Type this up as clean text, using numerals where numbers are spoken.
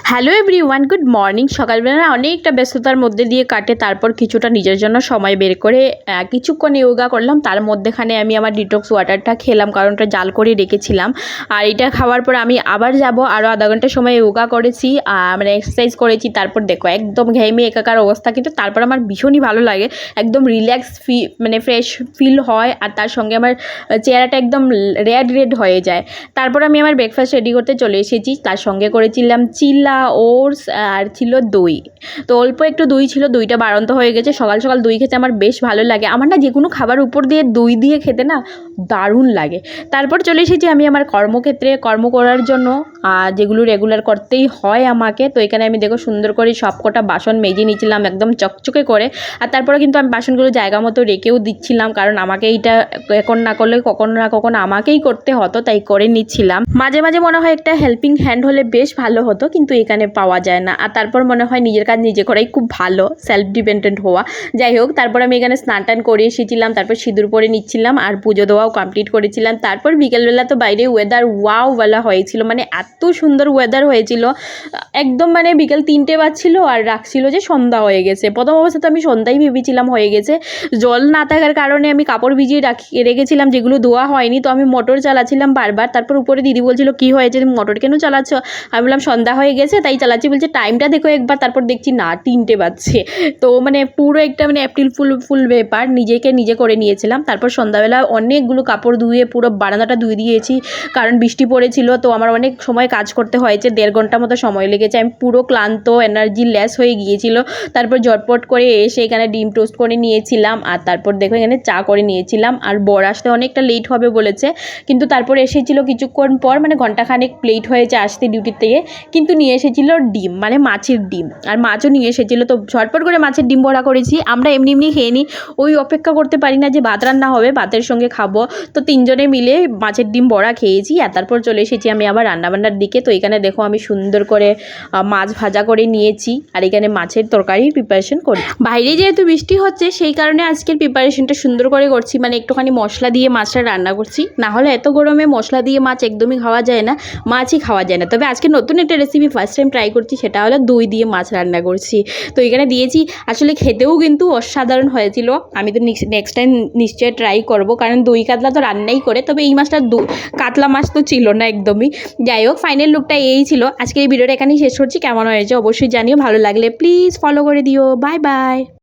Hello everyone, good morning. সকালবেলা অনেকটা ব্যস্ততার মধ্যে দিয়ে কাটে, তারপর কিছুটা নিজের জন্য সময় বের করে কিছুক্ষণ ইয়োগা করলাম। তার মধ্যেখানে আমি আমার ডিটক্স ওয়াটারটা খেলাম, কারণ ওটা জাল করে রেখেছিলাম। আর এটা খাওয়ার পর আমি আবার যাব, আরও আধা ঘন্টা সময় ইয়োগা করেছি, মানে এক্সারসাইজ করেছি। তারপর দেখো একদম ঘেমে একাকার অবস্থা, কিন্তু তারপর আমার ভীষণই ভালো লাগে, একদম রিল্যাক্স মানে ফ্রেশ ফিল হয়। আর তার সঙ্গে আমার চেহারাটা একদম রেড হয়ে যায়। তারপর আমি আমার ব্রেকফাস্ট রেডি করতে চলে এসেছি। তার সঙ্গে করেছিলাম চিলা, ওটস আর ছিল দই। তো অল্প একটু দই ছিল, দইটা বাড়ন্ত হয়ে গেছে। সকাল সকাল দই খেতে আমার বেশ ভালো লাগে। আমার না যে কোনো খাবার উপর দিয়ে দই দিয়ে খেতে না দারুণ লাগে। তারপর চলে এসেছি আমি আমার কর্মক্ষেত্রে কর্ম করার জন্য, যেগুলো রেগুলার করতেই হয় আমাকে। তো এখানে আমি দেখো সুন্দর করে সবকটা বাসন মেজে নিয়েছিলাম একদম চকচকে করে। আর তারপরে কিন্তু আমি বাসনগুলো জায়গা মতো রেখেও দিচ্ছিলাম, কারণ আমাকে এইটা এখন না করলে কখনো না কখনো আমাকেই করতে হতো, তাই করে নিচ্ছিলাম। মাঝে মাঝে মনে হয় একটা হেল্পিং হ্যান্ড হলে বেশ ভালো হতো, কিন্তু এখানে পাওয়া যায় না। আর তারপর মনে হয় নিজের কাজ নিজে করাই খুব ভালো, সেলফ ডিপেন্ডেন্ট হওয়া। যাই হোক, তারপর আমি এখানে স্নান টান করে এসেছিলাম, তারপর সিঁদুর পরে নিচ্ছিলাম আর পুজো দেওয়াও কমপ্লিট করেছিলাম। তারপর বিকেলবেলা তো বাইরে ওয়েদার ওয়াও বেলা হয়েছিল, মানে এত সুন্দর ওয়েদার হয়েছিল একদম, মানে বিকেল 3টে বাজছিল আর রাখছিল যে সন্ধ্যা হয়ে গেছে। প্রথম অবস্থা তো আমি সন্ধ্যাই ভেবেছিলাম হয়ে গেছে, জল না থাকার কারণে আমি কাপড় ভিজিয়ে রেখেছিলাম যেগুলো ধোয়া হয়নি। তো আমি মোটর চালাচ্ছিলাম বারবার। তারপর উপরে দিদি বলছিল কী হয়েছে, তুমি মোটর কেন চালাচ্ছ? আমি বললাম সন্ধ্যা হয়ে গেছে তাই চালাচ্ছি। বলছে টাইমটা দেখো একবার। তারপর দেখছি না, 3টে বাজছে। তো মানে পুরো একটা মানে এপ্রিল ফুল ব্যাপার নিজেকে নিজে করে নিয়েছিলাম। তারপর সন্ধ্যাবেলা অনেকগুলো কাপড় ধুয়ে পুরো বারান্দাটা ধুয়ে দিয়েছি, কারণ বৃষ্টি পড়েছিল। তো আমার অনেক সময় কাজ করতে হয়েছে, 1.5 ঘন্টা মতো সময় লেগেছে। আমি পুরো ক্লান্ত, এনার্জি লেস হয়ে গিয়েছিল। তারপর ঝটপট করে এসে এখানে ডিম টোস্ট করে নিয়েছিলাম। আর তারপর দেখো এখানে চা করে নিয়েছিলাম। আর বর আসতে অনেকটা লেট হবে বলেছে, কিন্তু তারপর এসেছিল কিছুক্ষণ পর, মানে ঘন্টাখানেক লেট হয়েছে আসতে ডিউটির থেকে। কিন্তু নিয়ে এসেছিল ডিম, মানে মাছের ডিম, আর মাছও নিয়ে এসেছিলো। তো ঝটপট করে মাছের ডিম বড়া করেছি। আমরা এমনি এমনি খেয়ে নিই, ওই অপেক্ষা করতে পারি না যে ভাত রান্না হবে ভাতের সঙ্গে খাবো। তো 3জনে মিলে মাছের ডিম বড়া খেয়েছি। আর তারপর চলে এসেছি আমি আবার রান্নাবান্নার দিকে। তো এখানে দেখো আমি সুন্দর করে মাছ ভাজা করে নিয়েছি, আর এখানে মাছের তরকারির প্রিপারেশন করি। বাইরে যেহেতু বৃষ্টি হচ্ছে সেই কারণে আজকের প্রিপারেশনটা সুন্দর করে করছি, মানে একটুখানি মশলা দিয়ে মাছটা রান্না করছি। না হলে এত গরমে মশলা দিয়ে মাছ একদমই খাওয়া যায় না, মাছই খাওয়া যায় না। তবে আজকে নতুন একটা রেসিপি ফার্স্ট টাইম ট্রাই করছি, সেটা হলো দই দিয়ে মাছ রান্না করছি। তো এখানে দিয়েছি, আসলে খেতেও কিন্তু অসাধারণ হয়েছিল। আমি তো নেক্সট টাইম নিশ্চয়ই ট্রাই করব, কারণ দই কাতলা তো রান্নাই করে। তবে এই মাছটা কাতলা মাছ তো ছিল না একদমই। যাই হোক, ফাইনাল লুকটা এই ছিল। আজকের এই ভিডিওটা এখানেই শেষ করছি। কেমন হয়েছে অবশ্যই জানিও, ভালো লাগলে প্লিজ ফলো করে দিও। Bye bye.